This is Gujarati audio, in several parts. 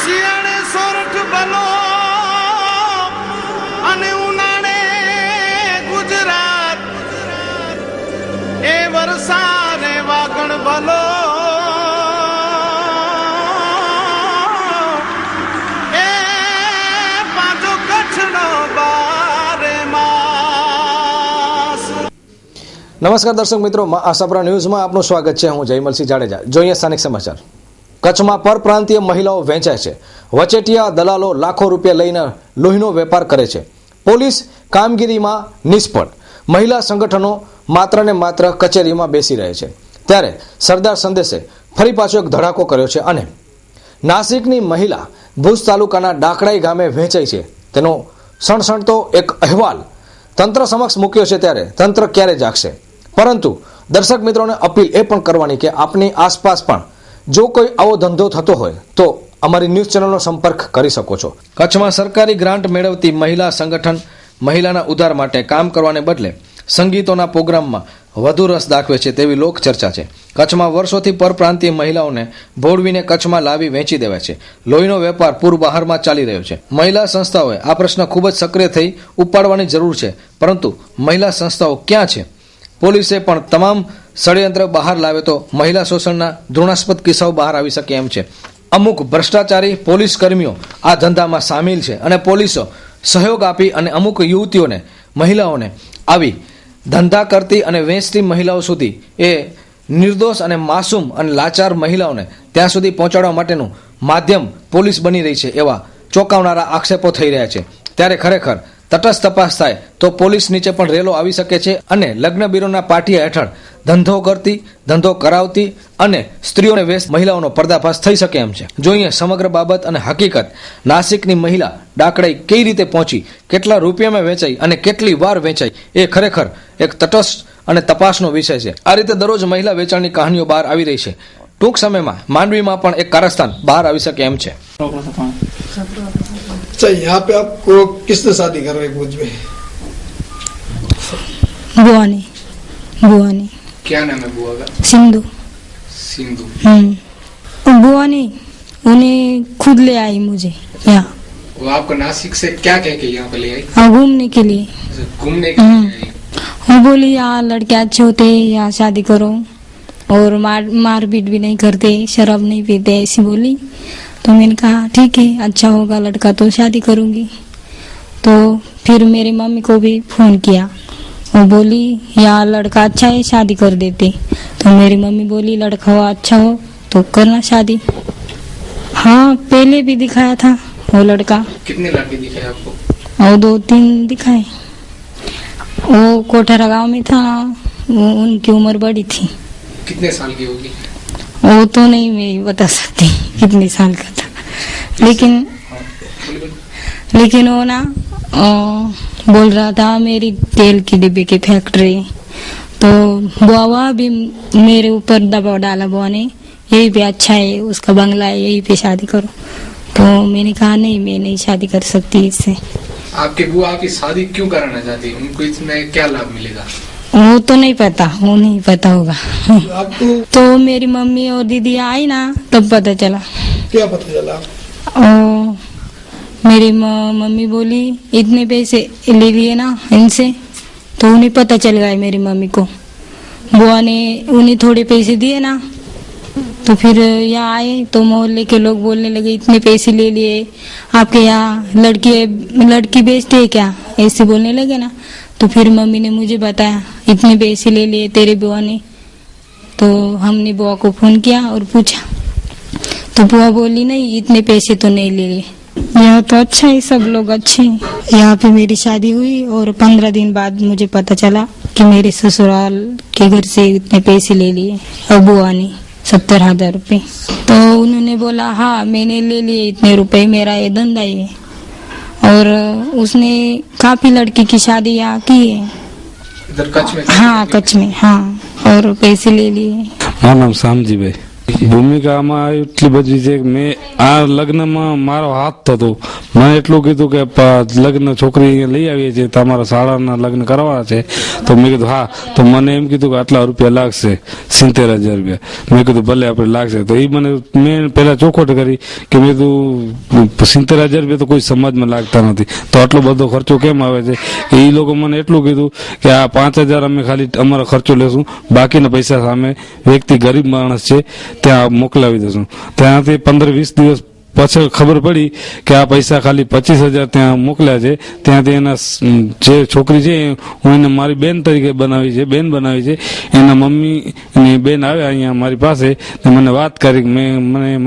શિયાળે સોરઠ ભલો અને ઉનાળે ગુજરાત એ વરસાદે વાગણ ભલો એ પાછો કચ્છનો બારે માસ। નમસ્કાર દર્શક મિત્રો, આશાપુરા ન્યૂઝમાં આપનું સ્વાગત છે। હું જયમલસિંહ જાડેજા। જોઈએ સ્થાનિક સમાચાર। કચ્છમાં પરપ્રાંતીય મહિલાઓ વેચાય છે। વચેટિયા દલાલો લાખો રૂપિયા લઈને લોહીનો વેપાર કરે છે। પોલીસ કામગીરીમાં નિષ્ફળ। મહિલા સંગઠનો માત્ર ને માત્ર કચેરીમાં બેસી રહે છે। ત્યારે સરદાર સંદેશે ફરી પાછો એક ધડાકો કર્યો છે અને નાસિકની મહિલા ભુજ તાલુકાના ડાકડાઈ ગામે વેચાઈ છે તેનો સણસણતો એક અહેવાલ તંત્ર સમક્ષ મૂક્યો છે। ત્યારે તંત્ર ક્યારે જાગશે? પરંતુ દર્શક મિત્રોને અપીલ એ પણ કરવાની કે આપની આસપાસ પણ જો કોઈ આવો ધંધો થતો હોય તો અમારી ન્યૂઝ ચેનલનો સંપર્ક કરી શકો છો। કચ્છમાં સરકારી ગ્રાન્ટ મેળવતી મહિલા સંગઠન મહિલાના ઉદ્ધાર માટે કામ કરવાને બદલે સંગીતોના પ્રોગ્રામમાં વધુ રસ દાખવે છે તેવી લોક ચર્ચા છે। કચ્છમાં વર્ષોથી પરપ્રાંતીય મહિલાઓને ભોળવીને કચ્છમાં લાવી વેચી દેવાય છે। લોહીનો વેપાર પૂર બહારમાં ચાલી રહ્યો છે। મહિલા સંસ્થાઓએ આ પ્રશ્ન ખૂબ જ સક્રિય થઈ ઉપાડવાની જરૂર છે, પરંતુ મહિલા સંસ્થાઓ ક્યાં છે? પોલીસે પણ તમામ ષડયંત્ર બહાર લાવે તો મહિલા શોષણના ઘૃણાસ્પદ કિસ્સાઓ બહાર આવી શકે એમ છે। અમુક ભ્રષ્ટાચારી પોલીસ કર્મીઓ આ ધંધામાં સામેલ છે અને પોલીસો સહયોગ આપી અને અમુક યુવતીઓને મહિલાઓને આવી ધંધા કરતી અને વેચતી મહિલાઓ સુધી એ નિર્દોષ અને માસૂમ અને લાચાર મહિલાઓને ત્યાં સુધી પહોંચાડવા માટેનું માધ્યમ પોલીસ બની રહી છે એવા ચોંકાવનારા આક્ષેપો થઈ રહ્યા છે। ત્યારે ખરેખર તટસ્થ તપાસ થાય તો પોલીસ નીચે પણ રેલો આવી શકે છે અને લગ્ન બ્યુરોના પાટિયા હેઠળ ધંધો કરતી, ધંધો કરાવતી અને સ્ત્રીઓને વેચ મહિલાઓનો પર્દાફાશ થઈ શકે એમ છે। જોઈએ સમગ્ર બાબત અને હકીકત। નાસિકની મહિલા ડાકડાઈ કઈ રીતે પહોંચી, કેટલા રૂપિયામાં વેચાઈ અને કેટલી વાર વેચાઈ, એ ખરેખર એક તટસ્થ અને તપાસનો વિષય છે। આ રીતે દરરોજ મહિલા વેચાણની કહાનીઓ બહાર આવી રહી છે। ટૂંક સમયમાં માંડવીમાં પણ એક કારસ્તાન બહાર આવી શકે એમ છે। अच्छा, यहाँ पे आपको किसने शादी करवाई भुज में? बुआ ने। क्या नाम है बुआ का? सिंधु। बुआ ने उन्हें खुद ले आई मुझे यहाँ। वो आपको नासिक से क्या कह के यहाँ पे ले आई? हाँ, घूमने के लिए। घूमने के लिए आई? वो बोली यहाँ लड़के अच्छे होते, यहाँ शादी करो और मारपीट भी नहीं करते, शराब नहीं पीते, ऐसी बोली। तो मैंने कहा ठीक है, अच्छा होगा लड़का तो शादी करूंगी। तो फिर मेरी मम्मी को भी फोन किया, वो बोली यहाँ लड़का अच्छा है, शादी कर देते। तो मेरी मम्मी बोली लड़का हो अच्छा हो तो करना शादी। हाँ, पहले भी दिखाया था वो लड़का। कितने लड़के दिखाए आपको? और 2-3 दिखाए। वो कोठरा गांव में था, उनकी उम्र बड़ी थी। कितने साल की होगी? वो तो नहीं मैं बता सकती कितने साल का था, लेकिन वो ना बोल रहा था मेरी तेल की डिब्बे की फैक्ट्री। तो बुआ भी मेरे ऊपर दबाव डाला, बुआ ने यही पे अच्छा है, उसका बंगला है, यही पे शादी करो। तो मैंने कहा नहीं, मैं नहीं शादी कर सकती इससे। आपके बुआ आपकी शादी क्यों कराना चाहती है? उनको इसमें क्या लाभ मिलेगा? वो तो नहीं पता, वो नहीं पता होगा। आपको तो मेरी मम्मी और दीदी आई ना तब पता चला। क्या पता चला? और मेरी मम्मी बोली इतने पैसे ले लिए ना इनसे, तो उन्हें पता चल गया मेरी मम्मी को। बुआ ने उन्हें थोड़े पैसे दिए ना, तो फिर यहाँ आए तो मोहल्ले के लोग बोलने लगे इतने पैसे ले लिए, आपके यहाँ लड़की बेचते है क्या, ऐसे बोलने लगे ना। तो फिर मम्मी ने मुझे बताया इतने पैसे ले लिए तेरे बुआ ने। तो हमने बुआ को फोन किया और पूछा, तो बुआ बोली नहीं इतने पैसे तो नहीं ले लिए। यहाँ तो अच्छा है, सब लोग अच्छे हैं। यहाँ पे मेरी शादी हुई और 15 दिन बाद मुझे पता चला कि मेरे ससुराल के घर से इतने पैसे ले लिए और बुआ ने 70,000 रुपये। तो उन्होंने बोला हाँ मैंने ले लिए इतने रुपए, मेरा ये धंधा ही है। और उसने काफी लड़की की शादी यहाँ की है इधर कच्छ में? हाँ कच्छ में, हाँ, और पैसे ले लिए। हाँ नाम श्याम जी भाई। ભૂમિકામાં એટલી બધી છે કે મેં આ લગ્નમાં મારો હાથ થતો, મને એટલું કીધું કે લગ્ન છોકરી લઈ આવીએ છીએ, તમારા શાળાના લગ્ન કરવાના છે. તો મેં કીધું હા. તો મને એમ કીધું કે આટલા રૂપિયા લાગશે, 70,000 રૂપિયા. મેં કીધું ભલે આપણે લાગશે. તો એ મેં પેલા ચોખવટ કરી કે મેં કીધું 70,000 રૂપિયા તો કોઈ સમાજમાં લાગતા નથી, તો આટલો બધો ખર્ચો કેમ આવે છે? એ લોકો મને એટલું કીધું કે આ 5,000 અમે ખાલી અમારો ખર્ચો લેશું, બાકીના પૈસા સામે વ્યક્તિ ગરીબ માણસ છે ત્યાં મોકલાવી દઈશું. ત્યાંથી 15-20 દિવસ પછી ખબર પડી કે આ પૈસા ખાલી 25,000 ત્યાં મોકલ્યા છે. ત્યાંથી એના જે છોકરી છે હું એને મારી બેન તરીકે બેન બનાવી છે. એના મમ્મી ની બેન આવ્યા અહીંયા મારી પાસે, મને વાત કરી.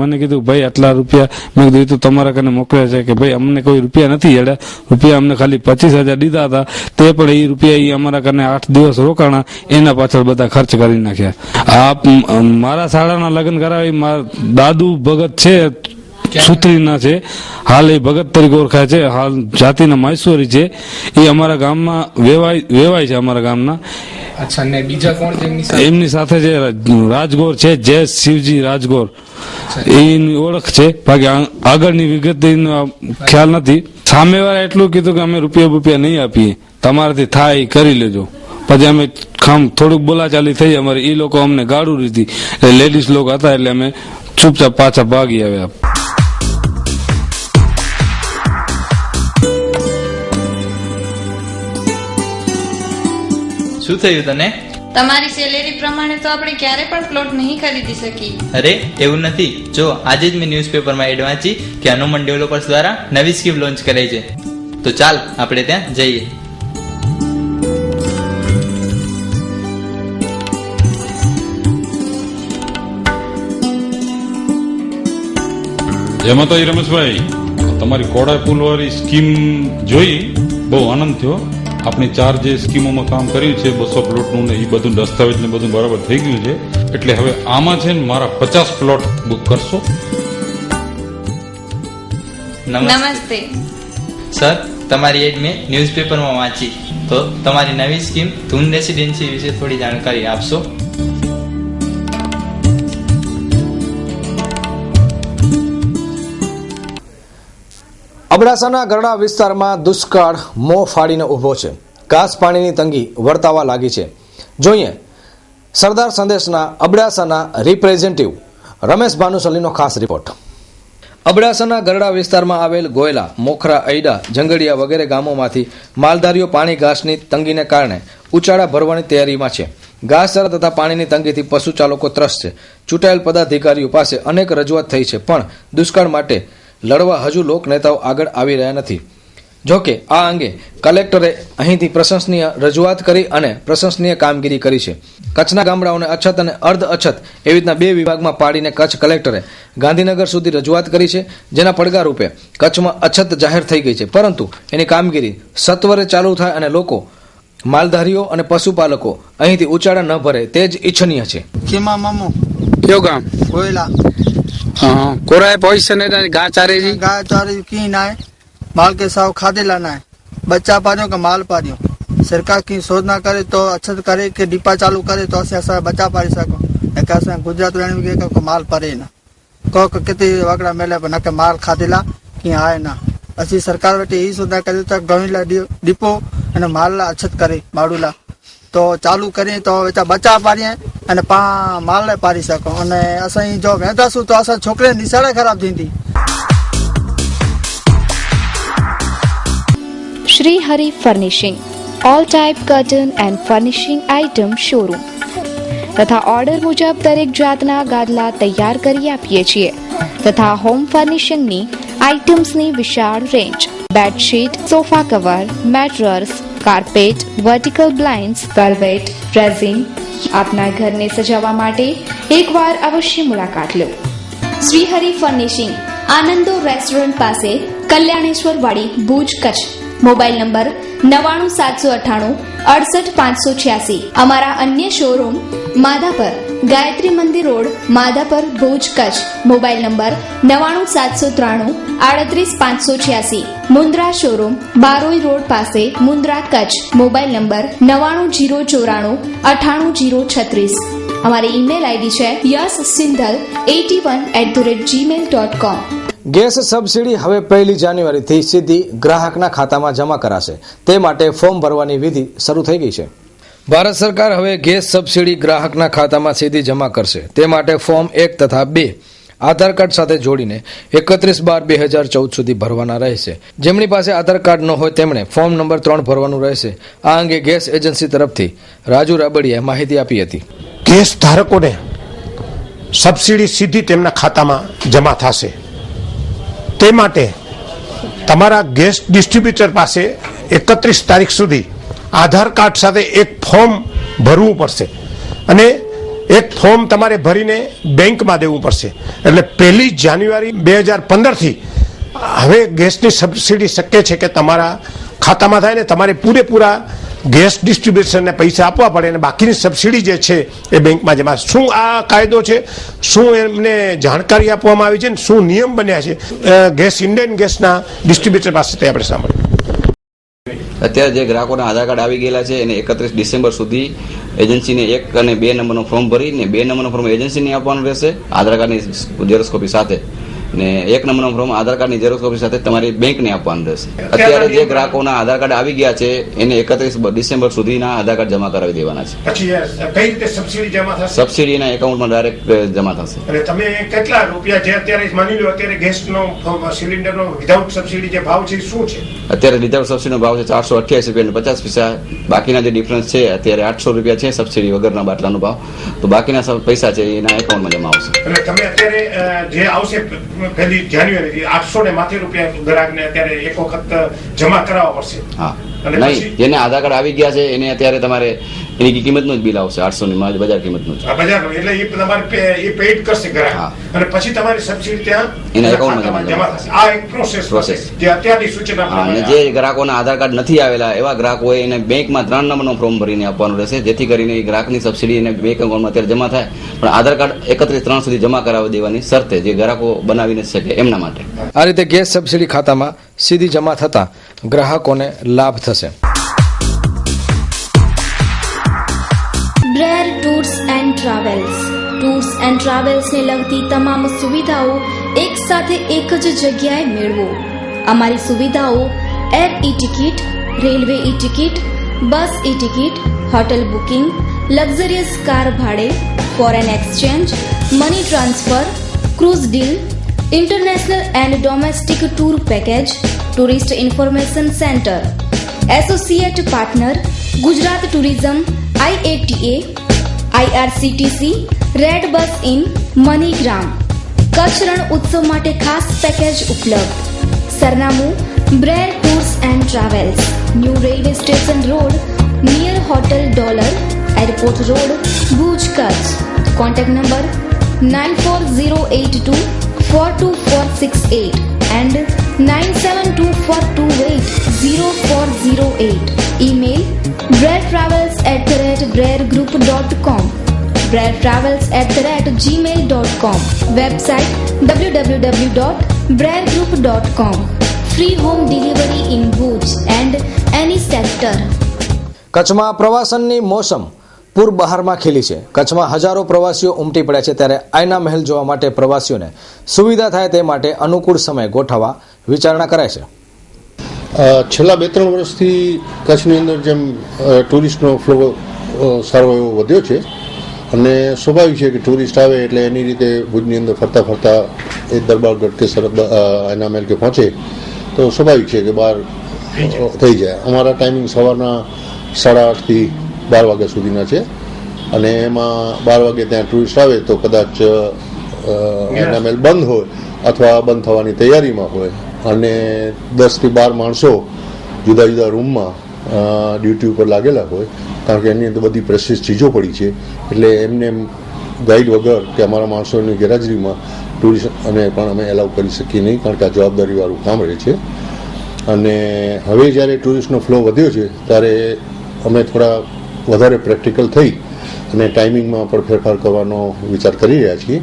મને કીધું ભાઈ આટલા રૂપિયા, મેં કીધું એ તો તમારા કને મોકલ્યા છે. કે ભાઈ અમને કોઈ રૂપિયા નથી હેડ્યા, રૂપિયા અમને ખાલી 25,000 દીધા હતા, તે પણ એ રૂપિયા એ અમારા કને 8 દિવસ રોકાણા, એના પાછળ બધા ખર્ચ કરી નાખ્યા. આ મારા શાળાના લગ્ન કરાવી મારા દાદુ ભગત છે, સુત્રીના છે, હાલ એ ભગત તરીકે ઓળખાય છે, હાલ જાતિના મહેશ્વરી છે. એ અમારા ગામમાં વેવાય છે અમારા ગામના. અચ્છા, ને બીજા કોણ છે એમની સાથે છે? રાજગોર છે, જય શિવજી રાજગોર, એની ઓળખ છે. બાકી આગળની વિગત ખ્યાલ નથી. સામેવાળા એટલું કીધું કે અમે રૂપિયા નહીં આપીએ, તમારાથી થાય કરી લેજો. પછી અમે થોડુંક બોલાચાલી થઈ અમારી. એ લોકો અમને ગાડું લીધી, લેડીઝ લોકો હતા એટલે અમે ચૂપચાપ પાછા ભાગી આવ્યા. શું થયું તને? તમારી સેલેરી પ્રમાણે તો આપણે ક્યારે પણ પ્લોટ નહીં ખરીદી શકીએ. અરે એવું નથી. જો આજે જ મેં ન્યૂઝપેપરમાં એડ વાંચી કે હનુમાન ડેવલપર્સ દ્વારા નવી સ્કીમ લોન્ચ કરાઈ છે. તો ચાલ આપણે ત્યાં જઈએ. જય માતાજી રમેશભાઈ, તમારી કોડા પુલ વાળી સ્કીમ જોઈ બહુ આનંદ થયો. આપણી 4 જે સ્કીમોમાં કામ કર્યું છે 200 પ્લોટનું ને એ બધું દસ્તાવેજ ને બધું બરાબર થઈ ગયું છે. એટલે હવે આમાં છે ને મારા 50 પ્લોટ બુક કરશો. નમસ્તે સર, તમારી એડ મેં ન્યૂઝપેપરમાં વાંચી, તો તમારી નવી સ્કીમ ધૂન રેસિડેન્સી વિશે થોડી જાણકારી આપશો? અબડાસાના ગરડા વિસ્તારમાં દુષ્કાળ મોં ફાડીને ઊભો છે. ઘાસ પાણીની તંગી વર્તાવા લાગી છે. જોઈએ સરદાર સંદેશના અબડાસાના રિપ્રેઝેન્ટેટિવ રમેશ ભાનુસલીનો ખાસ રિપોર્ટ. અબડાસાના ગરડા વિસ્તારમાં આવેલ ગોયલા, મોખરા, ઐડા, જંગડિયા વગેરે ગામોમાંથી માલધારીઓ પાણી ઘાસની તંગીને કારણે ઉચાળા ભરવાની તૈયારીમાં છે. ઘાસચારા તથા પાણીની તંગીથી પશુ ચાલકો ત્રસ્ત છે. ચૂંટાયેલ પદાધિકારીઓ પાસે અનેક રજૂઆત થઈ છે, પણ દુષ્કાળ માટે લડવા હજુ લોક નેતાઓ આગળ આવી રહ્યા નથી. જોકે આ અંગે કલેક્ટરે અહીંથી પ્રશંસનીય રજૂઆત કરી અને પ્રશંસનીય કામગીરી કરી છે. કચ્છના ગામડાઓને અછત અને અર્ધ અછત એવી રીતના 2 વિભાગમાં પાડીને કચ્છ કલેક્ટરે ગાંધીનગર સુધી રજૂઆત કરી છે, જેના પડઘા રૂપે કચ્છમાં અછત જાહેર થઈ ગઈ છે. પરંતુ એની કામગીરી સત્વરે ચાલુ થાય અને લોકો, માલધારીઓ અને પશુપાલકો અહીંથી ઉચાળા ન ભરે તે જ ઈચ્છનીય છે. કેમાં મામો કયો ગામ? કોયલા. हाँ, कोराए पैसे नहीं रहे, गाय चारे जी, गाय चारे की ना है, माल के साथ खादे लाना है, बच्चा पारियों का माल पारियों. सरकार की शोधना करे तो अच्छा करे कि डिपा चालू करे तो ऐसा बच्चा पारी सको. कैसे गुजरात में को माल पारे ना को कितने वगड़ा मेले पर ना के माल खादेला कि आए ना. असी सरकार बेटे यही शोधना करे तो गवीला डिपो અને માલના અછત કરે માડુલા તો ચાલુ કરીએ તો બચા પાડીએ અને માલને પાડી શકો. અને અસાં જો વેંધાશું તો અસાં છોકરે નિશાળે ખરાબ થતી. Shri Hari furnishing all type curtain and furnishing item showroom तथा ऑर्डर मुजब दरेक जातना गादला तैयार કરી આપીએ છીએ તથા હોમ ફર્નિશિંગની આઇટમ્સની વિશાળ range, bedsheet, sofa cover, mattress, carpet, vertical blinds, velvet, resin. આપના ઘરને સજાવવા માટે એકવાર અવશ્ય મુલાકાત લો. શ્રી હરિ ફર્નિશિંગ, આનંદો રેસ્ટોરન્ટ પાસે, કલ્યાણેશ્વર વાડી, ભુજ, કચ્છ. Mobile number 9778968586. અમારા અન્ય શોરૂમ માધાપર, ગાયત્રી મંદિર road, Madhapar, Bhuj, Kutch. Mobile number 977383586. Mundra showroom Baroi road પાસે, મુન્દ્રા, કચ્છ. Mobile number 99094 98036. અમારી ઈમેલ આઈડી છે yassinghal81@gmail.com. ગેસ સબસિડી હવે 1 જાન્યુઆરીથી સીધી ગ્રાહકના ખાતામાં જમા કરાશે. તે માટે ફોર્મ ભરવાની વિધિ શરૂ થઈ ગઈ છે. ભારત સરકાર હવે ગેસ સબસિડી ગ્રાહકના ખાતામાં સીધી જમા કરશે. તે માટે ફોર્મ 1 તથા 2 આધાર કાર્ડ સાથે જોડીને 31/12/2014 સુધી ભરવાના રહેશે. જેમની પાસે આધાર કાર્ડ ન હોય તેમણે ફોર્મ નંબર 3 ભરવાનું રહેશે. આ અંગે ગેસ એજન્સી તરફથી રાજુ રાબડિયાએ માહિતી આપી હતી. ગેસ ધારકોને સબસિડી સીધી તેમના ખાતામાં જમા થશે. તે માટે તમારા ગેસ ડિસ્ટ્રીબ્યુટર પાસે 31 તારીખ સુધી આધાર કાર્ડ સાથે એક ફોર્મ ભરવું પડશે અને એક ફોર્મ તમારે ભરીને બેંકમાં દેવું પડશે. એટલે 1 જાન્યુઆરી 2015થી હવે ગેસની સબસિડી શક્ય છે કે તમારા ખાતામાં થાય ને તમારે પૂરેપૂરા ગેસ ડિસ્ટ્રીબ્યુશનને પૈસા આપવા પડે અને બાકીની સબસિડી જે છે એ બેંકમાં જમા. શું આ કાયદો છે, શું એમને જાણકારી આપવામાં આવી છે, શું નિયમ બન્યા છે, ગેસ ઇન્ડિયન ગેસના ડિસ્ટ્રીબ્યુટર પાસેથી આપણે સાંભળ્યું. અત્યારે જે ગ્રાહકોના આધાર કાર્ડ આવી ગયેલા છે એને 31 ડિસેમ્બર સુધી એજન્સીને 1 અને 2 નંબરનો ફોર્મ ભરીને 2 નંબરનો ફોર્મ એજન્સીને આપવાનું રહેશે આધાર કાર્ડની ઝેરોક્ષ કોપી સાથે, ને 1 નંબરનો ફોર્મ આધાર કાર્ડની ઝેરોક્ષ કોપી સાથે તમારી બેંકને આપવાનું રહેશે. અત્યારે જે ગ્રાહકોના આધાર કાર્ડ આવી ગયા છે એને 31 ડિસેમ્બર સુધીના આધાર કાર્ડ જમા કરાવી દેવાના છે. પછી કઈ રીતે સબસિડી જમા થશે? સબસિડીના એકાઉન્ટમાં ડાયરેક્ટ જમા થશે. અને તમે કેટલા રૂપિયા જે અત્યારે માની લો અત્યારે ગેસનો સિલિન્ડરનો વિધાઉટ સબસિડી જે ભાવ છે શું છે? અત્યારે વિધાઉટ સબસિડીનો ભાવ છે 488.50. બાકીના જે ડિફરન્સ છે અત્યારે 800 રૂપિયા છે સબસિડી વગરના બાટલાનો ભાવ. તો બાકીના પૈસા છે એના એકાઉન્ટમાં જમા આવશે. એટલે તમે અત્યારે જે આવશે 1 જાન્યુઆરી 800 ને માથે રૂપિયા ગ્રાહકને અત્યારે એક વખત જમા કરાવવા પડશે. હા, નહીં, જેને આધાર કાર્ડ આવી ગયા છે એને અત્યારે તમારે એની કિંમતનું જ બિલ આવશે 800 ની બજાર કિંમતનું જ. બજારનું એટલે એ તમારે એ પેઇડ કરશે ગ્રાહક અને પછી તમારી સબસિડી ત્યાં એના એકાઉન્ટમાં જમા થશે. આ એક પ્રોસેસ જે અત્યારની સૂચના. અને જે ગ્રાહકોના આધાર કાર્ડ નથી આવેલા એવા ગ્રાહકોએ એને બેંકમાં 3 નંબરનો ફોર્મ ભરીને આપવાનું રહેશે, જેથી કરીને એ ગ્રાહકની સબસિડી એને બેંક એકાઉન્ટમાં અત્યારે જમા થાય. પણ આધાર કાર્ડ 31/3 સુધી જમા કરાવી દેવાની શરતે જે ગ્રાહકો બનાવી ન શકે એમના માટે. આ રીતે ગેસ સબસિડી ખાતામાં સીધી જમા થતા ગ્રાહકોને લાભ થશે. બ્રેર ટૂર્સ એન્ડ ટ્રાવેલ્સને લગતી તમામ સુવિધાઓ એક સાથે એક જ જગ્યાએ મેળવો. અમારી સુવિધાઓ air e ticket, railway e ticket, bus e ticket, hotel booking, luxurious car ભાડે, foreign exchange, money transfer, cruise deal, international and domestic tour package, tourist information centre. Associate partner Gujarat tourism, IATA, IRCTC, red bus in, MoneyGram. Kutch Rann Utsav માટે ખાસ પેકેજ ઉપલબ્ધ. સરનામું બ્રેર tours and travels, new railway station road, near hotel dollar, airport road, Bhuj, Kutch. Contact number 9408242468 and 9724280408. Email breadtravels@breadgroup.com, breadtravels@gmail.com. Website www.breadgroup.com. Free home delivery in Bhuj and any sector. કચ્છમાં પ્રવાસનની મોસમ પૂર બહારમાં ખીલી છે. કચ્છમાં હજારો પ્રવાસીઓ ઉમટી પડ્યા છે, ત્યારે આયના મહેલ જોવા માટે પ્રવાસીઓને સુવિધા થાય તે માટે અનુકૂળ સમય ગોઠવવા વિચારણા કરાય છે. છેલ્લા 2-3 વર્ષથી કચ્છની અંદર જેમ ટુરિસ્ટનો ફ્લો સારો એવો વધ્યો છે અને સ્વાભાવિક છે કે ટુરિસ્ટ આવે એટલે એની રીતે ભુજની અંદર ફરતા ફરતા એ દરબારગઢ કે આયના મહેલ કે પહોંચે તો સ્વાભાવિક છે કે બહાર થઈ જાય. અમારા ટાઈમિંગ સવારના 8:30 થી 12 વાગ્યા સુધીના છે અને એમાં 12 વાગે ત્યાં ટુરિસ્ટ આવે તો કદાચ આયના મહેલ બંધ હોય અથવા બંધ થવાની તૈયારીમાં હોય અને 10 થી 12 માણસો જુદા જુદા રૂમમાં ડ્યુટી ઉપર લાગેલા હોય, કારણ કે એની અંદર બધી પ્રેસિસ ચીજો પડી છે એટલે એમને ગાઈડ વગર કે અમારા માણસોની ગેરહાજરીમાં ટુરિસ્ટ અને પણ અમે એલાઉ કરી શકીએ નહીં, કારણ કે આ જવાબદારીવાળું કામ રહે છે. અને હવે જ્યારે ટુરિસ્ટનો ફ્લો વધ્યો છે ત્યારે અમે થોડા વધારે પ્રેક્ટિકલ થઈ અને ટાઈમિંગમાં પણ ફેરફાર કરવાનો વિચાર કરી રહ્યા છીએ.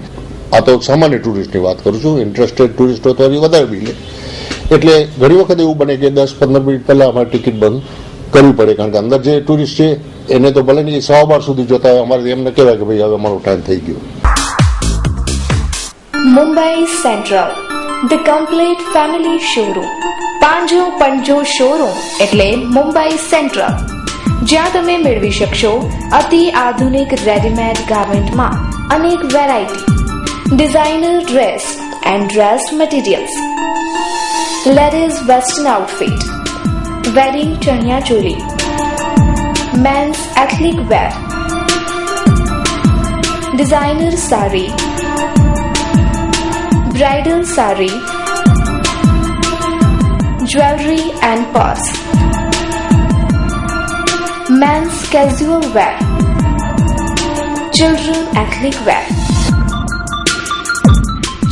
આ તો સામાન્ય ટુરિસ્ટની વાત કરું છું. ઇન્ટરેસ્ટેડ ટુરિસ્ટો તો હજી વધારે બી લે, એટલે ઘણી વખત એવું બને કે 10-15 મિનિટ પહેલાં અમારે ટિકિટ બંધ કરવી પડે, કારણ કે અંદર જે ટુરિસ્ટ છે એને તો ભલે નહીં 12 સુધી જોતા હોય, અમારે એમને કહેવાય કે ભાઈ હવે અમારો ટાઈમ થઈ ગયો. Mumbai central, the complete family showroom. પાંજો પંજો શોરૂમ એટલે મુંબઈ સેન્ટ્રલ, જ્યાં તમે મેળવી શકશો અતિ આધુનિક રેડીમેડ ગાર્મેન્ટમાં અનેક variety, designer dress and dress materials, ladies western outfit, wedding ચણિયા ચોલી, mens ethnic wear, designer sari, bridal saree, jewelry and purse, men's casual wear, children ethnic wear,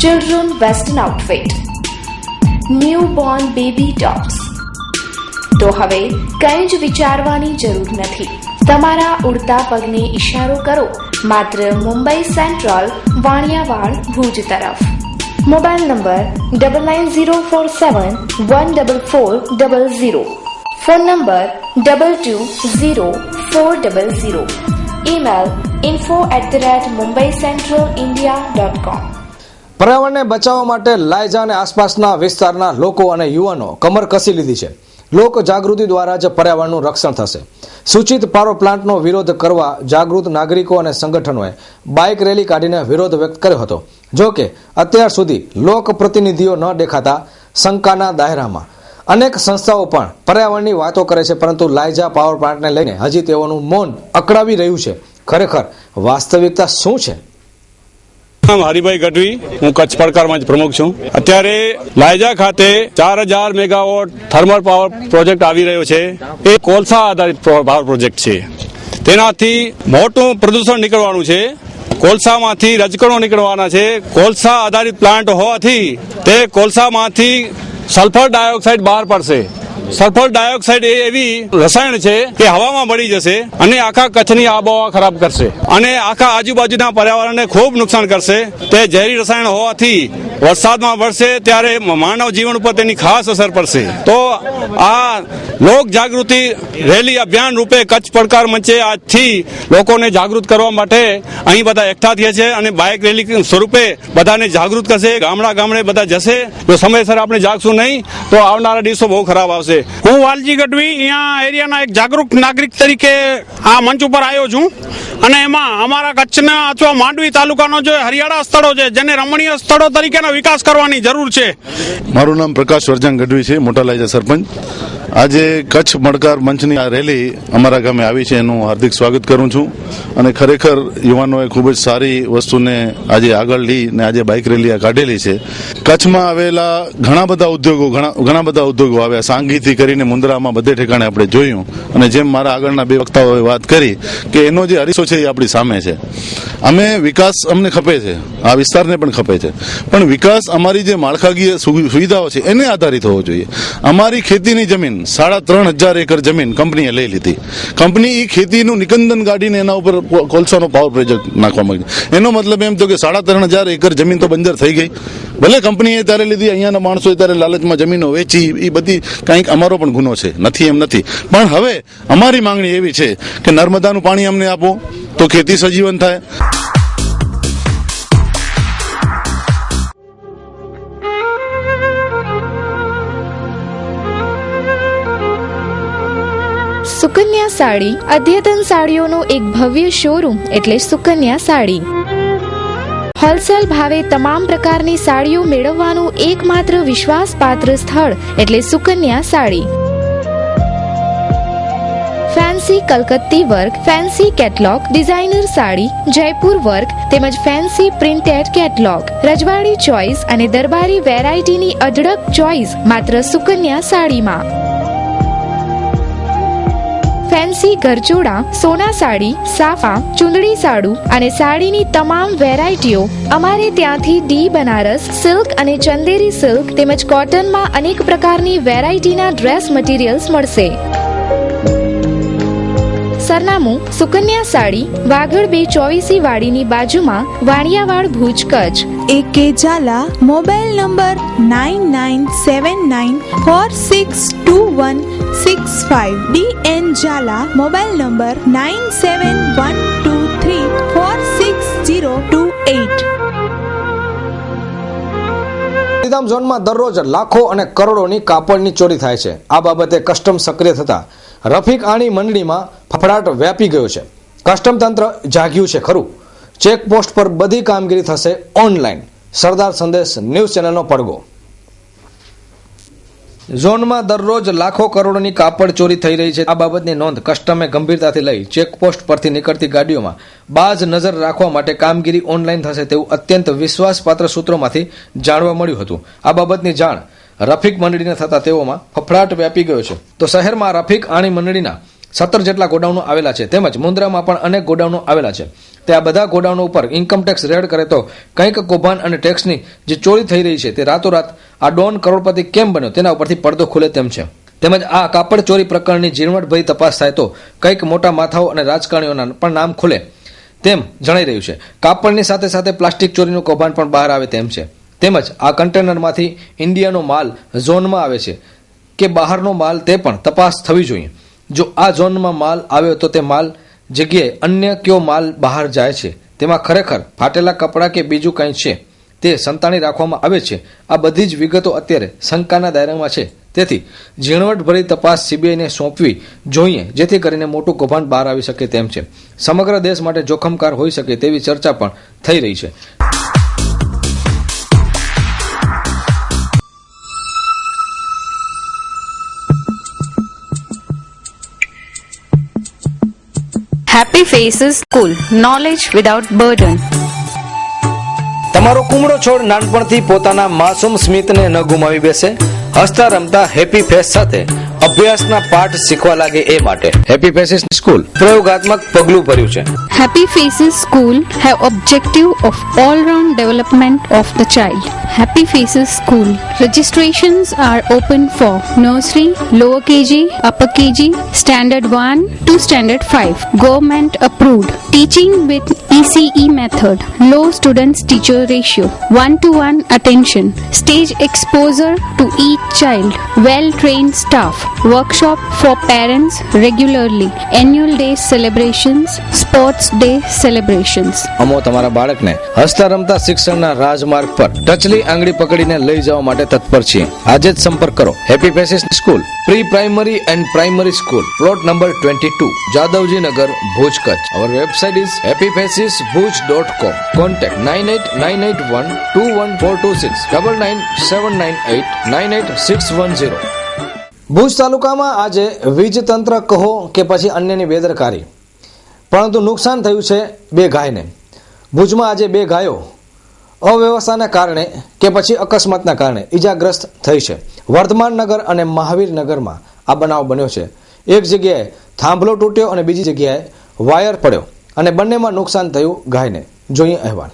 children western outfit, newborn baby tops. તો હવે કંઈ જ વિચારવાની જરૂર નથી. તમારા ઉડતા પગને ઇશારો કરો માત્ર મુંબઈ સેન્ટ્રલ, વાણિયાવાડ, ભુજ તરફ. Mobile number 9904714400, phone number 220400, email info@mumbaicentralindia.com. પર્યાવરણને બચાવવા માટે લાયજા અને આસપાસના વિસ્તારના લોકો અને યુવાનો કમર કસી લીધી છે. લોક જાગૃતિ દ્વારા જ પર્યાવરણનું રક્ષણ થશે. સૂચિત પાવર પ્લાન્ટનો વિરોધ કરવા જાગૃત નાગરિકો અને સંગઠનોએ બાઇક રેલી કાઢીને વિરોધ વ્યક્ત કર્યો હતો. જો કે અત્યાર સુધી લોક પ્રતિનિધિઓ ન દેખાતા શંકાના દાયરામાં અનેક સંસ્થાઓ પણ પર્યાવરણની વાતો કરે છે, પરંતુ લાયજા પાવર પ્લાન્ટને લઈને હજી તેઓનું મૌન અકળાવી રહ્યું છે. ખરેખર વાસ્તવિકતા શું છે? હરિભાઈ ગઢવી, હું કચ્છ પડકારમાં જ પ્રમુખ છું. અત્યારે લાયજા ખાતે 4000 મેગાવોટ થર્મલ પાવર પ્રોજેક્ટ આવી રહ્યો છે. એ કોલસા આધારિત પાવર પ્રોજેક્ટ છે. તેનાથી મોટું પ્રદૂષણ નીકળવાનું છે. કોલસામાંથી રજકણો નીકળવાના છે. કોલસા આધારિત પ્લાન્ટ હોવાથી તે કોલસામાંથી સલ્ફર ડાયોક્સાઇડ બહાર પડશે. સલ્ફર ડાયોક્સાઇડ એ એવી રસાયણ છે કે હવામાં ભળી જશે અને આખા કચ્છની આબોહવા ખરાબ કરશે અને આખા આજુબાજુના પર્યાવરણને ખૂબ નુકસાન કરશે. તે ઝેરી રસાયણ હોવાથી વરસાદમાં વરસે ત્યારે માનવ જીવન ઉપર તેની ખાસ અસર પડશે. તો આ લોક જાગૃતિ રેલી અભિયાન રૂપે કચ્છ પડકાર મંચે આજથી લોકોને જાગૃત કરવા માટે અહીં બધા એકઠા થયા છે અને બાઇક રેલી સ્વરૂપે બધાને જાગૃત કરશે. ગામડા ગામડે બધા જશે. જો સમયસર આપણે જાગશું નહીં તો આવનારા દિવસો બહુ ખરાબ આવશે. હું વાલજી ગઢવી અહીંયા એરિયાના એક જાગૃત નાગરિક તરીકે આ મંચ ઉપર આવ્યો છું અને એમાં અમારા કચ્છના અથવા માંડવી તાલુકાનો જે હરિયાળા સ્થળો છે જેને રમણીય સ્થળો તરીકેનો વિકાસ કરવાની જરૂર છે. મારું નામ પ્રકાશ વરજાંગ ગઢવી છે, મોટા લાયજા સરપંચ. આજે કચ્છ પડકાર મંચની આ રેલી અમારા ગામે આવી છે એનું હાર્દિક સ્વાગત કરું છું અને ખરેખર યુવાનોએ ખૂબ જ સારી વસ્તુને આજે આગળ લઈને આજે બાઇક રેલી કાઢેલી છે. કચ્છમાં આવેલા ઘણા બધા ઉદ્યોગો આવ્યા, સાંગીથી કરીને મુંદ્રામાં બધે ઠેકાણે આપણે જોયું અને જેમ મારા આગળના બે વક્તાઓએ વાત કરી કે એનો જે અરીસો છે એ આપણી સામે છે. અમે વિકાસ અમને ખપે છે, આ વિસ્તારને પણ ખપે છે, પણ વિકાસ અમારી જે માળખાકીય સુવિધાઓ છે એને આધારિત હોવો જોઈએ. અમારી ખેતીની જમીન 3500 એકર જમીન કંપનીએ લઈ લીધી. કંપની એ ખેતીનું નિકંદન કાઢીને એના ઉપર કોલસાનો પાવર પ્રોજેક્ટ નાખવા માંગી. એનો મતલબ એમ તો કે 3500 એકર જમીન તો બંજર થઈ ગઈ. ભલે કંપનીએ ત્યારે લીધી, અહીંયાના માણસોએ ત્યારે લાલચમાં જમીનો વેચી, એ બધી કંઈક અમારો પણ ગુનો છે, નથી એમ નથી. પણ હવે અમારી માંગણી એવી છે કે નર્મદાનું પાણી અમને આપો તો ખેતી સજીવન થાય. સુકન્યા સાડી અદ્યતન સાડીઓનો એક ભવ્ય શોરૂમ એટલે સુકન્યા સાડી. હોલસેલ ભાવે તમામ પ્રકારની સાડીઓ મેળવવાનું એકમાત્ર વિશ્વાસપાત્ર સ્થળ એટલે સુકન્યા સાડી. ફેન્સી કલકત્તી work, fancy catalogue, designer sari, Jaipur work તેમજ ફેન્સી પ્રિન્ટેડ કેટલોગ, રજવાડી ચોઇસ અને દરબારી વેરાયટીની અઢળક ચોઇસ માત્ર સુકન્યા સાડીમાં. ફેન્સી ગરચોડા, સોના સાડી, સાફા, ચુંદડી સાડું અને સાડીની તમામ વેરાયટીઓ અમારે ત્યાંથી ડી બનારસ સિલ્ક અને ચંદેરી સિલ્ક તેમજ કોટનમાં અનેક પ્રકારની વેરાયટીના ડ્રેસ મટીરિયલ્સ મળશે. સરનામું સુકન્યા સાડી, વાગડ 224 વાડીની બાજુમાં, Vaniyawad, Bhuj, Kutch. A.K. Jala, mobile number 9979462165. D.N. Jala, mobile number 9712346028. Gandhidham ઝોનમાં દરરોજ લાખો અને કરોડોની કાપડની ચોરી થાય છે. આ બાબતે કસ્ટમ સક્રિય થતા રફીક આણી મંડળીમાં ફફડાટ વ્યાપી ગયો છે. કસ્ટમ તંત્ર જાગ્યું છે ખરું? ચેકપોસ્ટ પર બધી કામગીરી થશે ઓનલાઈન. સરદાર સંદેશ ન્યૂઝ ચેનલનો પડઘો. ઝોનમાં દરરોજ લાખો કરોડોની કાપડ ચોરી થઈ રહી છે. આ બાબતની નોંધ કસ્ટમે ગંભીરતાથી લઈ ચેકપોસ્ટ પરથી નીકળતી ગાડીઓમાં બાજ નજર રાખવા માટે કામગીરી ઓનલાઈન થશે તેવું અત્યંત વિશ્વાસપાત્ર સૂત્રોમાંથી જાણવા મળ્યું હતું. આ બાબતની જાણ રફીક મંડળીને થતા તેઓમાં ફફડાટ વ્યાપી ગયો છે. તો શહેરમાં રફીક આણી મંડળીના 17 જેટલા ગોડાઉનો આવેલા છે, તેમજ મુન્દ્રામાં પણ અનેક ગોડાઉનો આવેલા છે. તે આ બધા ગોડાઉનો ઉપર ઇન્કમટેક્સ રેડ કરે તો કંઈક કૌભાંડ અને ટેક્સની જે ચોરી થઈ રહી છે તે રાતોરાત આ ડોન કરોડપતિ કેમ બન્યો તેના ઉપરથી પડદો ખુલે તેમ છે. તેમજ આ કાપડ ચોરી પ્રકરણની ઝીણવટભરી તપાસ થાય તો કંઈક મોટા માથાઓ અને રાજકારણીઓના પણ નામ ખુલે તેમ જણાઈ રહ્યું છે. કાપડની સાથે સાથે પ્લાસ્ટિક ચોરીનું કૌભાંડ પણ બહાર આવે તેમ છે. તેમજ આ કન્ટેનરમાંથી ઇન્ડિયાનો માલ ઝોનમાં આવે છે કે બહારનો માલ તે પણ તપાસ થવી જોઈએ. જો આ ઝોનમાં માલ આવ્યો તો તે માલ જગ્યાએ અન્ય કયો માલ બહાર જાય છે, તેમાં ખરેખર ફાટેલા કપડાં કે બીજું કંઈ છે તે સંતાણી રાખવામાં આવે છે. આ બધી જ વિગતો અત્યારે શંકાના દાયરામાં છે. તેથી ઝીણવટભરી તપાસ સીબીઆઈને સોંપવી જોઈએ, જેથી કરીને મોટું કૌભાંડ બહાર આવી શકે તેમ છે. સમગ્ર દેશ માટે જોખમકાર હોઈ શકે તેવી ચર્ચા પણ થઈ રહી છે. Happy Faces School, knowledge without burden. તમારો કુમળો છોડ નાનપણથી પોતાના માસૂમ સ્મિતને ન ગુમાવી બેસે, હસતા રમતા હેપી ફેસ સાથે અભ્યાસના પાઠ શીખવા લાગે એ માટે હેપી ફેસીસ સ્કૂલ પ્રયોગાત્મક પગલું ભર્યું છે. Happy Faces School have objective of all-round development of the child. Happy Faces School registrations are open for nursery, lower KG, upper KG, standard 1 to standard 5. Government approved. Teaching with ECE method. Low students teacher ratio. 1-to-1 attention. Stage exposure to each child. Well trained staff. Workshop for parents regularly. Annual day celebrations. Sports day celebrations. અમો તમારા બાળકને હસતા રમતા શિક્ષણના રાજમાર્ગ પર ટચલી આંગળી પકડીને લઈ જવા માટે તત્પર છીએ. આજે જ સંપર્ક કરો happy faces school pre primary and primary school, plot number 22, Jadavji Nagar, Bhuj, Kutch. Our website is happyfacesbhuj.com. Contact 9898121426 9979898610. Bhuj તાલુકામાં આજે વીજ તંત્ર કહો કે પછી અન્યની બેદરકારી, પરંતુ નુકસાન થયું છે 2 ગાયને. ભુજમાં આજે 2 ગાયો અવ્યવસ્થાના કારણે કે પછી અકસ્માતના કારણે ઈજાગ્રસ્ત થઈ છે. વર્ધમાન નગર અને મહાવીર નગરમાં આ બનાવ બન્યો છે. એક જગ્યાએ થાંભલો તૂટ્યો અને બીજી જગ્યાએ વાયર પડ્યો અને બંનેમાં નુકસાન થયું ગાયને. જોઈએ અહેવાલ.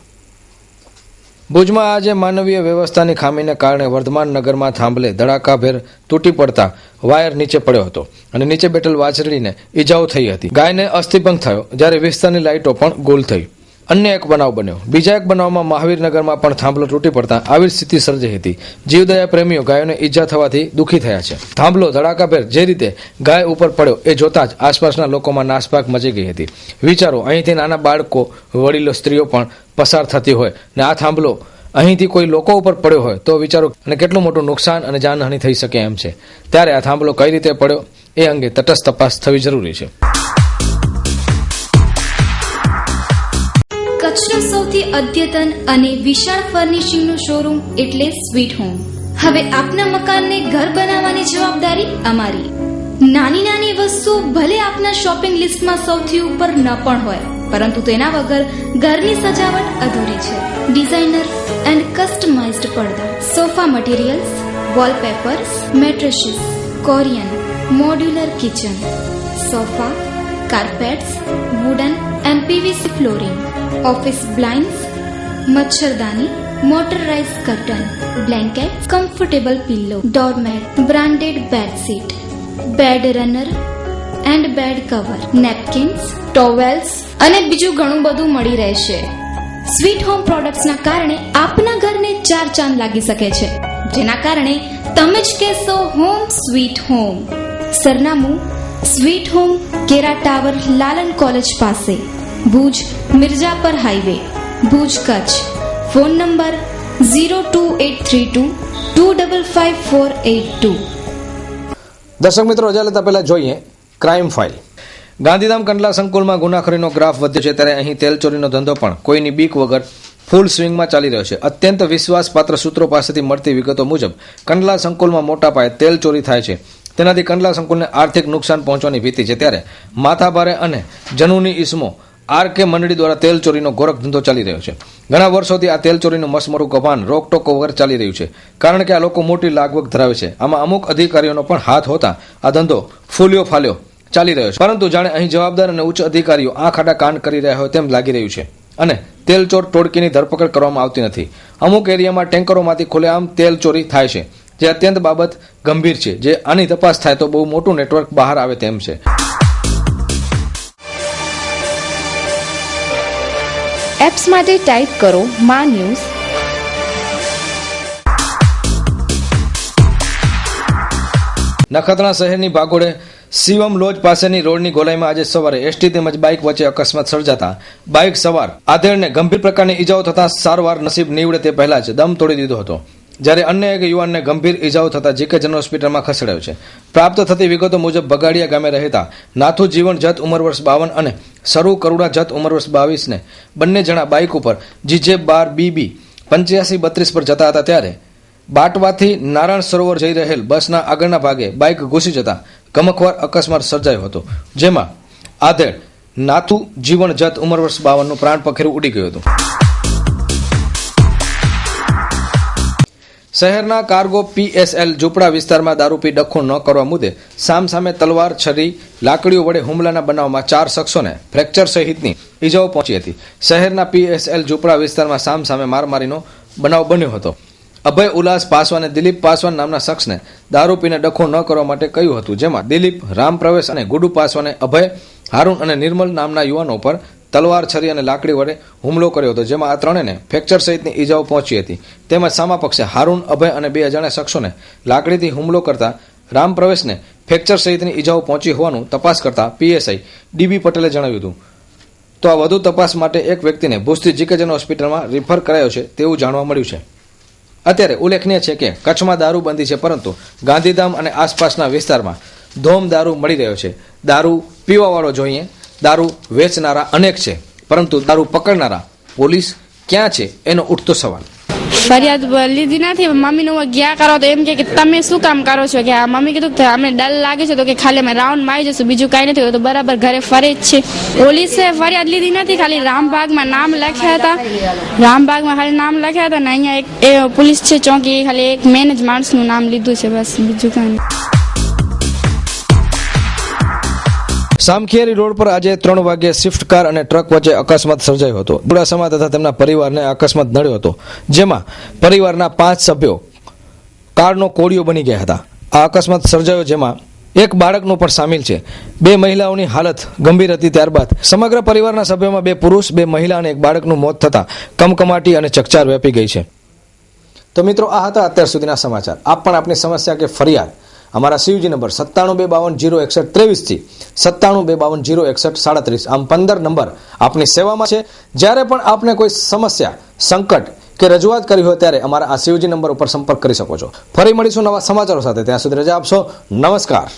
ભુજમાં આજે માનવીય વ્યવસ્થાની ખામીને કારણે વર્ધમાન નગરમાં થાંભલે ધડાકાભેર તૂટી પડતા વાયર નીચે પડ્યો હતો અને નીચે બેઠેલ વાછરડીને ઈજાઓ થઈ હતી. ગાયને અસ્થિભંગ થયો, જ્યારે વિસ્તારની લાઇટો પણ ગોલ થઈ. અન્ય એક બનાવ બન્યો. બીજા એક બનાવમાં મહાવીરનગરમાં પણ થાંભલો તૂટી પડતા આવી સ્થિતિ સર્જાઈ હતી. જીવદયા પ્રેમીઓ ગાયોને ઈજા થવાથી દુઃખી થયા છે. થાંભલો ધડાકાભેર જે રીતે ગાય ઉપર પડ્યો એ જોતા જ આસપાસના લોકોમાં નાસભાગ મચી ગઈ હતી. વિચારો, અહીંથી નાના બાળકો, વડીલો, સ્ત્રીઓ પણ પસાર થતી હોય ને આ થાંભલો અહીંથી કોઈ લોકો ઉપર પડ્યો હોય તો વિચારો અને કેટલું મોટું નુકસાન અને જાનહાનિ થઈ શકે એમ છે. ત્યારે આ થાંભલો કઈ રીતે પડ્યો એ અંગે તટસ્થ તપાસ થવી જરૂરી છે. કચ્છનું સૌથી અદ્યતન અને વિશાળ ફર્નિશિંગનું શોરૂમ એટલે સ્વીટ હોમ. હવે આપના મકાનને ઘર બનાવવાની જવાબદારી અમારી. નાની નાની વસ્તુઓ ભલે આપના શોપિંગ લિસ્ટમાં સૌથી ઉપર ન પણ હોય, પરંતુ તેના વગર ઘરની સજાવટ અધૂરી છે. ડિઝાઇનર એન્ડ કસ્ટમાઇઝ્ડ પડદા, sofa materials, wallpapers, mattresses, Corian, modular kitchen, sofa, carpets, wooden and PVC flooring, office blinds, મચ્છરદાની, motorise curtain, blanket, comfortable pillow, doormat, branded bedsheet, bed runner and bed cover, napkins, towels અને બીજું ઘણું બધું મળી રહેશે. સ્વીટ હોમ પ્રોડક્ટ્સના કારણે આપના ઘરને 4 ચાંદ લાગી શકે છે, જેના કારણે તમે જ કહેશો હોમ સ્વીટ હોમ. સરનામું સ્વીટ હોમ, કેરા ટાવર, લાલન કોલેજ પાસે, Bhuj Mirjapar highway, Bhuj Kutch. Phone number 02832255482. દર્શક મિત્રો, રજા લેતા પહેલા જોઈએ ક્રાઇમ ફાઇલ. ગાંધીધામ કંડલા સંકુલમાં ગુનાખોરીનો ગ્રાફ વધ્યો છે, ત્યારે અહીં તેલ ચોરીનો ધંધો પણ કોઈની બીક વગર ફૂલ સ્વિંગમાં ચાલી રહ્યો છે. અત્યંત વિશ્વાસપાત્ર સૂત્રો પાસેથી મળતી વિગતો મુજબ કંડલા સંકુલમાં મોટા પાયે તેલ ચોરી થાય છે. તેનાથી કંડલા સંકુલને આર્થિક નુકસાન પહોંચવાની ભીતિ છે. ત્યારે માથાભારે અને જનૂની ઇસમો આરકે મંડળી દ્વારા તેલ ચોરીનો ગોરખ ધંધો ચાલી રહ્યો છે. ઘણા વર્ષોથી આ તેલ ચોરીનું મસમરું કૌભાંડ રોકટોક વગર ચાલી રહ્યું છે, કારણ કે આ લોકો મોટી લાગવગ ધરાવે છે. આમાં અમુક અધિકારીઓનો પણ હાથ હોતા આ ધંધો ફૂલ્યો ફાલ્યો ચાલી રહ્યો છે. પરંતુ જાણે અહીં જવાબદાર અને ઉચ્ચ અધિકારીઓ આંખ આડા કાન કરી રહ્યા હોય તેમ લાગી રહ્યું છે અને તેલ ચોર ટોળકીની ધરપકડ કરવામાં આવતી નથી. અમુક એરિયામાં ટેન્કરોમાંથી ખુલ્લેઆમ તેલ ચોરી થાય છે, જે અત્યંત બાબત ગંભીર છે. જે આની તપાસ થાય તો બહુ મોટું નેટવર્ક બહાર આવે તેમ છે. એપ્સ માટે ટાઈપ કરો માં ન્યૂઝ. નખત્રાણા શહેરની ભાગોળે શિવમ લોજ પાસેની રોડની ગોલાઈમાં આજે સવારે એસટી તેમજ બાઇક વચ્ચે અકસ્માત સર્જાતા બાઇક સવાર આધેડને ગંભીર પ્રકારની ઈજાઓ થતા સારવાર નસીબ નીવડે તે પહેલા જ દમ તોડી દીધો હતો, જ્યારે અન્ય એક યુવાનને ગંભીર ઈજાઓ થતા જીકે જનરલ હોસ્પિટલમાં ખસેડાયો છે. પ્રાપ્ત થતી વિગતો મુજબ બગાડિયા ગામે રહેતા નાથુ જીવન જત ઉંમર વર્ષ 52 અને સરૂ કરુણા જત ઉંમર વર્ષ 22 ને બંને જણા બાઇક ઉપર જીજે 12 બીબી 8532 પર જતા હતા, ત્યારે બાટવાથી નારાયણ સરોવર જઈ રહેલ બસના આગળના ભાગે બાઇક ઘૂસી જતા ગમખ્વાર અકસ્માત સર્જાયો હતો, જેમાં આધેડ નાથુ જીવન જત ઉંમર વર્ષ 52 નું પ્રાણ પખેરું ઉડી ગયું હતું. શહેરના કાર્ગો પીએસએલ ઝૂંપડા વિસ્તારમાં દારૂ પી ડખો ન કરવા મુદ્દે સામસામે તલવાર, છરી, લાકડીઓ વડે હુમલાના બનાવમાં 4 શખ્સોને ફ્રેક્ચર સહિતની ઈજાઓ પહોંચી હતી. શહેરના પીએસએલ ઝૂંપડા વિસ્તારમાં સામસામે મારામારીનો બનાવ બન્યો હતો. અભય ઉલ્લાસ પાસવાન અને દિલીપ પાસવાન નામના શખ્સને દારૂ પીને ડખો ન કરવા માટે કહ્યું હતું, જેમાં દિલીપ, રામ પ્રવેશ અને ગુડુ પાસવાને અભય, હારૂન અને નિર્મલ નામના યુવાનો પર તલવાર, છરી અને લાકડી વડે હુમલો કર્યો હતો, જેમાં આ ત્રણેયને ફ્રેક્ચર સહિતની ઈજાઓ પહોંચી હતી. તેમજ સામા પક્ષે હારૂન, અભય અને 2 અજાણ્યા શખ્સોને લાકડીથી હુમલો કરતા રામ પ્રવેશને ફ્રેક્ચર સહિતની ઈજાઓ પહોંચી હોવાનું તપાસ કરતા પીએસઆઈ ડીબી પટેલે જણાવ્યું હતું. તો આ વધુ તપાસ માટે એક વ્યક્તિને ભુજથી જીકે જનરલ હોસ્પિટલમાં રિફર કરાયો છે તેવું જાણવા મળ્યું છે. અત્યારે ઉલ્લેખનીય છે કે કચ્છમાં દારૂબંધી છે, પરંતુ ગાંધીધામ અને આસપાસના વિસ્તારમાં ધોમ દારૂ મળી રહ્યો છે. દારૂ પીવાવાળો જોઈએ, દારૂ વેચનારા અનેક છે, પરંતુ દારૂ પકડનારા પોલીસ ક્યાં છે એનો ઉઠતો સવાલ. ફરિયાદ લીધી નથી. મમ્મીને હું ગયા કરો તો એમ કે તમે શું કામ કરો છો, કે મમ્મી કીધું કે અમે ડર લાગે છે તો કે ખાલી અમે રાઉન્ડ મારી જશું, બીજું કાંઈ નથી. તો બરાબર ઘરે ફરે જ છે. પોલીસે ફરિયાદ લીધી નથી, ખાલી રામબાગમાં નામ લખ્યા હતા. રામબાગમાં ખાલી નામ લખ્યા હતા ને અહીંયા એક પોલીસ છે ચોકી, ખાલી એક મેન જ માણસનું નામ લીધું છે, બસ બીજું કાંઈ નહીં. સામખિયારી રોડ પર આજે 3 વાગ્યે સ્વિફ્ટ કાર અને ટ્રક વચ્ચે અકસ્માત સર્જાયો હતો. બુડાસામાં તથા તેમના પરિવારને અકસ્માત નડ્યો હતો, જેમાં પરિવારના 5 સભ્યો કારનો કોળિયો બની ગયા હતા. આ અકસ્માત સર્જાયો, જેમાં એક બાળકનું પણ સામેલ છે. 2 મહિલાઓની હાલત ગંભીર હતી. ત્યારબાદ સમગ્ર પરિવારના સભ્યોમાં 2 પુરુષ, 2 મહિલા અને 1 બાળકનું મોત થતા કમકમાટી અને ચકચાર વ્યાપી ગઈ છે. તો મિત્રો, આ હતા અત્યાર સુધીના સમાચાર. આપ પણ આપની સમસ્યા કે ફરિયાદ અમારા સીયુજી નંબર 97250163 થી 97250137 આમ 15 નંબર આપની સેવામાં છે. જ્યારે પણ આપને કોઈ સમસ્યા, સંકટ કે રજૂઆત કરી હોય ત્યારે અમારા આ સીયુજી નંબર ઉપર સંપર્ક કરી શકો છો. ફરી મળીશું નવા સમાચારો સાથે. ત્યાં સુધી રજા આપશો. નમસ્કાર.